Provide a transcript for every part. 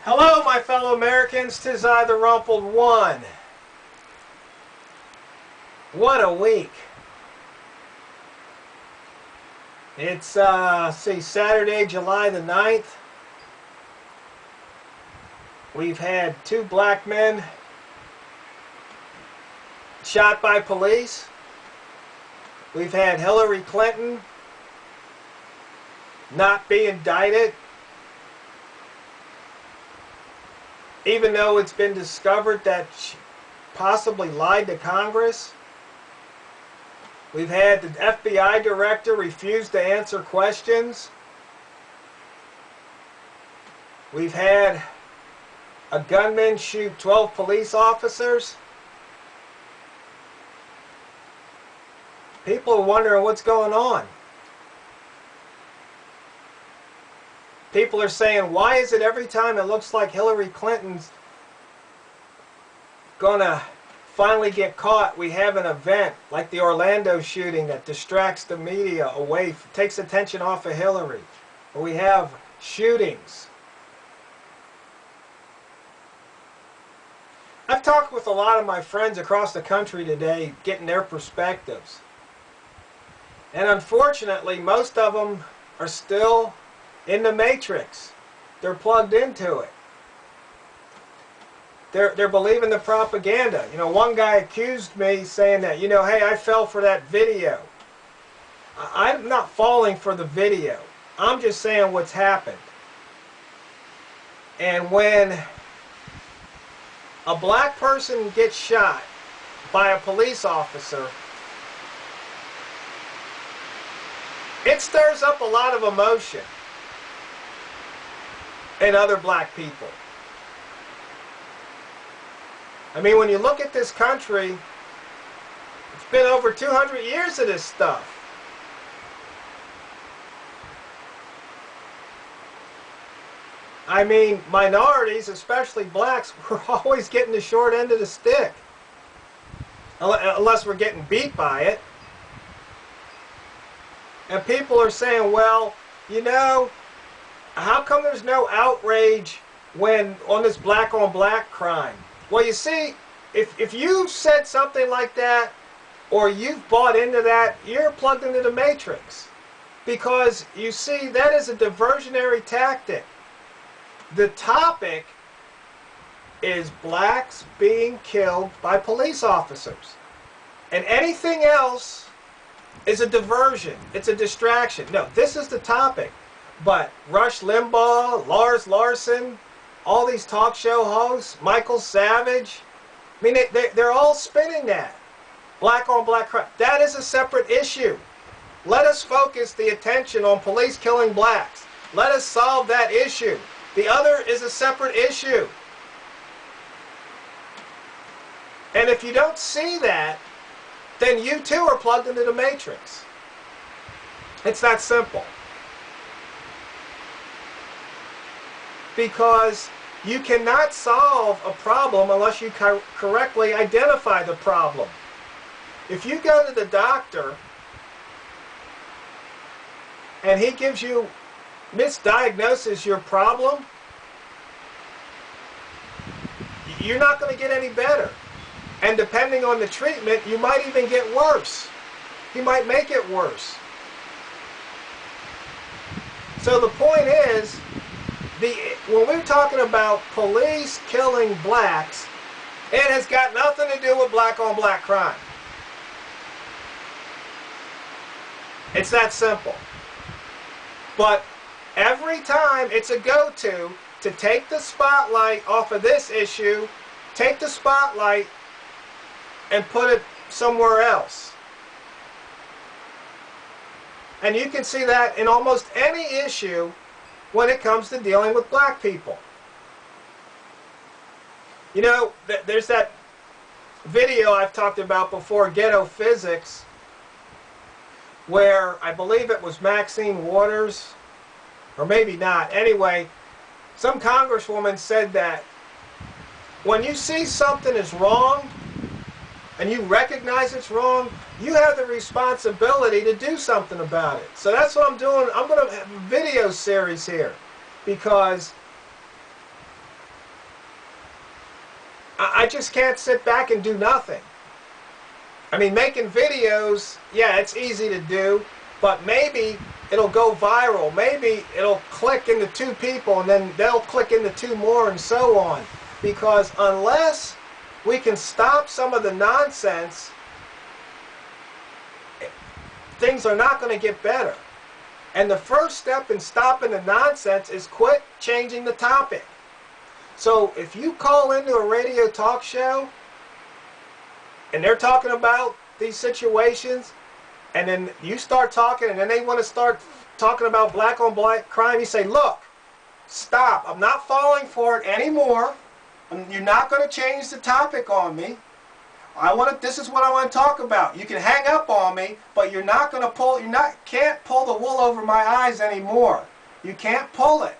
Hello, my fellow Americans. 'Tis I, the Rumpled One. What a week. It's, Saturday, July the 9th. We've had 2 black men shot by police. We've had Hillary Clinton not be indicted, even though it's been discovered that she possibly lied to Congress. We've had the FBI director refuse to answer questions. We've had a gunman shoot 12 police officers. People are wondering what's going on. People are saying, why is it every time it looks like Hillary Clinton's gonna finally get caught, we have an event like the Orlando shooting that distracts the media away, takes attention off of Hillary, or we have shootings. I've talked with a lot of my friends across the country today, getting their perspectives. And unfortunately, most of them are still in the matrix. They're plugged into it. They're believing the propaganda. You know, one guy accused me saying that, you know, hey, I fell for that video. I'm not falling for the video. I'm just saying what's happened. And when a black person gets shot by a police officer, it stirs up a lot of emotion in other black people. I mean, when you look at this country, it's been over 200 years of this stuff. I mean, minorities, especially blacks, we're always getting the short end of the stick. Unless we're getting beat by it. And people are saying, well, you know, how come there's no outrage on this black on black crime? Well, you see, if you said something like that, or you've bought into that, you're plugged into the matrix. Because, you see, that is a diversionary tactic. The topic is blacks being killed by police officers. And anything else is a diversion. It's a distraction. No, this is the topic. But Rush Limbaugh, Lars Larson, all these talk show hosts, Michael Savage, I mean, they're all spinning that. Black on black crime. That is a separate issue. Let us focus the attention on police killing blacks. Let us solve that issue. The other is a separate issue. And if you don't see that, then you too are plugged into the matrix. It's that simple. Because you cannot solve a problem unless you correctly identify the problem. If you go to the doctor and he gives you, misdiagnoses your problem, you're not going to get any better. And depending on the treatment, you might even get worse. He might make it worse. So the point is, when we're talking about police killing blacks, it has got nothing to do with black on black crime. It's that simple. But every time it's a go-to to take the spotlight off of this issue, take the spotlight and put it somewhere else. And you can see that in almost any issue when it comes to dealing with black people. You know, there's that video I've talked about before, Ghetto Physics, where I believe it was Maxine Waters, or maybe not. Anyway, some congresswoman said that when you see something is wrong and you recognize it's wrong, you have the responsibility to do something about it. So that's what I'm doing. I'm going to have a video series here because I just can't sit back and do nothing. I mean, making videos, yeah, it's easy to do, but maybe it'll go viral. Maybe it'll click into 2 people, and then they'll click into 2 more, and so on. Because unless we can stop some of the nonsense, things are not going to get better. And the first step in stopping the nonsense is quit changing the topic. So if you call into a radio talk show and they're talking about these situations, and then you start talking, and then they want to start talking about black on black crime, you say, look, stop. I'm not falling for it anymore. You're not going to change the topic on me. This is what I want to talk about. You can hang up on me, but you're not going to can't pull the wool over my eyes anymore. You can't pull it.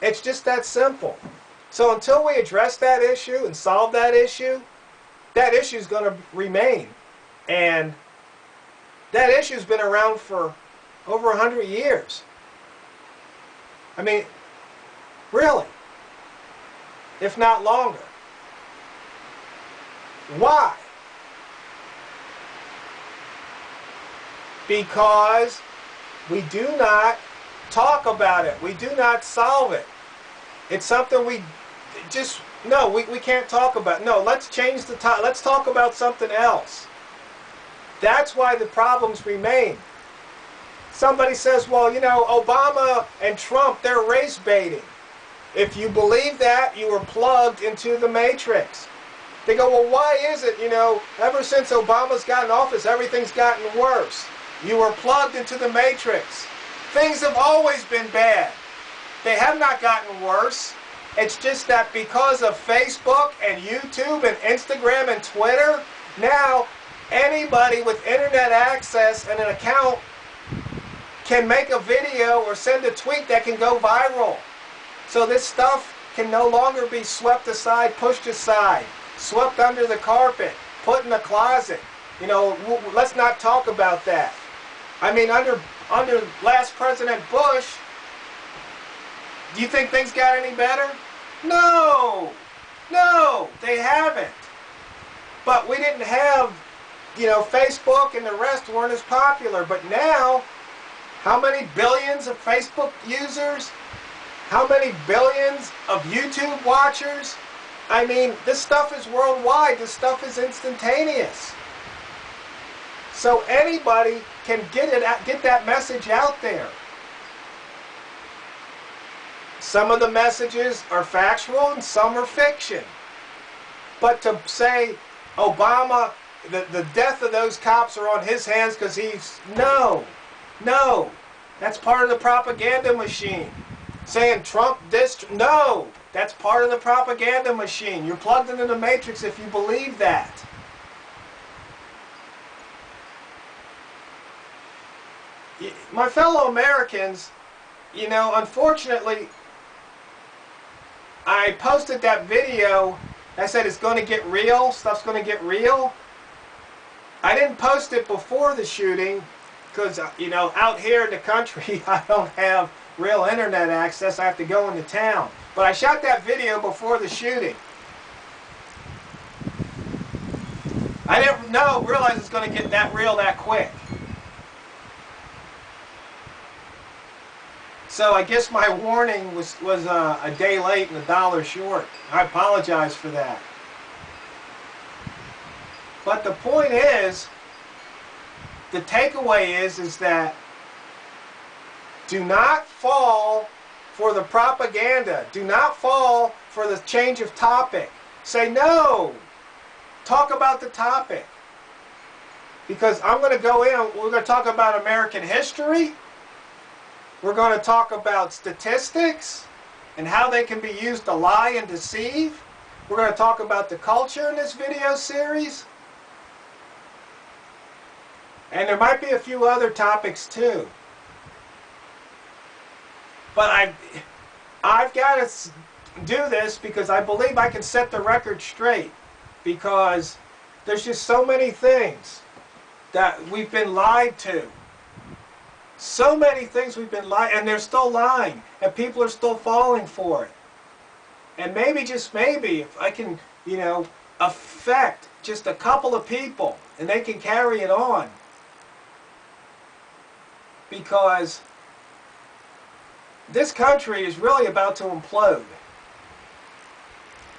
It's just that simple. So until we address that issue and solve that issue is going to remain. And that issue's been around for over 100 years. I mean, really, if not longer. Why? Because we do not talk about it. We do not solve it. It's something we just, no, we can't talk about. No, let's change the topic. Let's talk about something else. That's why the problems remain. Somebody says, well, you know, Obama and Trump, they're race baiting. If you believe that, you were plugged into the matrix. They go, well, why is it, you know, ever since Obama's gotten office, everything's gotten worse. You were plugged into the matrix. Things have always been bad. They have not gotten worse. It's just that because of Facebook and YouTube and Instagram and Twitter, now anybody with internet access and an account can make a video or send a tweet that can go viral. So this stuff can no longer be swept aside, pushed aside, swept under the carpet, put in the closet. You know, let's not talk about that. I mean, under last President Bush, do you think things got any better? No, they haven't. But we didn't have, you know, Facebook and the rest weren't as popular. But now, how many billions of Facebook users? How many billions of YouTube watchers? I mean, this stuff is worldwide. This stuff is instantaneous. So anybody can get that message out there. Some of the messages are factual and some are fiction. But to say Obama, the death of those cops are on his hands because he's... No. That's part of the propaganda machine. Saying Trump this... No. That's part of the propaganda machine. You're plugged into the matrix if you believe that. My fellow Americans, you know, unfortunately, I posted that video. I said it's going to get real. Stuff's going to get real. I didn't post it before the shooting because, you know, out here in the country, I don't have real internet access. I have to go into town. But I shot that video before the shooting. I didn't realize it's going to get that real that quick. So I guess my warning was a day late and $1 short. I apologize for that. But the point is, the takeaway is that do not fall for the propaganda. Do not fall for the change of topic. Say no. Talk about the topic. Because I'm going to go in, we're going to talk about American history. We're going to talk about statistics and how they can be used to lie and deceive. We're going to talk about the culture in this video series. And there might be a few other topics too. But I've got to do this because I believe I can set the record straight. Because there's just so many things that we've been lied to. So many things we've been lying, and they're still lying, and people are still falling for it. And maybe, just maybe, if I can, you know, affect just a couple of people and they can carry it on. Because this country is really about to implode.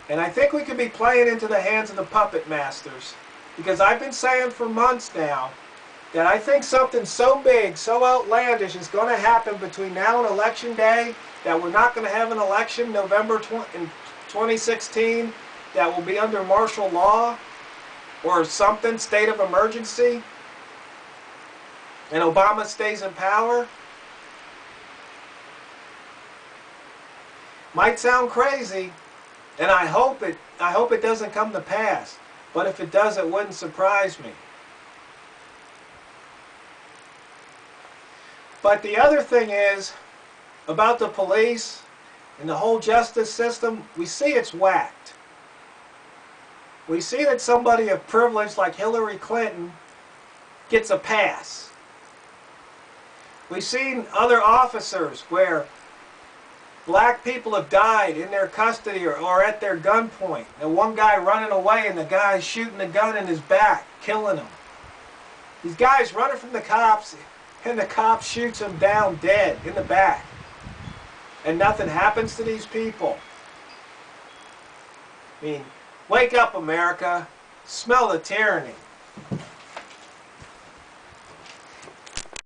And I think we could be playing into the hands of the puppet masters. Because I've been saying for months now that I think something so big, so outlandish is going to happen between now and Election Day, that we're not going to have an election November in 2016 that will be under martial law or something, state of emergency, and Obama stays in power. Might sound crazy, and I hope it doesn't come to pass. But if it does, it wouldn't surprise me. But the other thing is, about the police and the whole justice system, we see it's whacked. We see that somebody of privilege like Hillary Clinton gets a pass. We've seen other officers where black people have died in their custody or at their gunpoint. And one guy running away and the guy shooting the gun in his back, killing him. These guys running from the cops, and the cop shoots him down dead in the back. And nothing happens to these people. I mean, wake up, America. Smell the tyranny.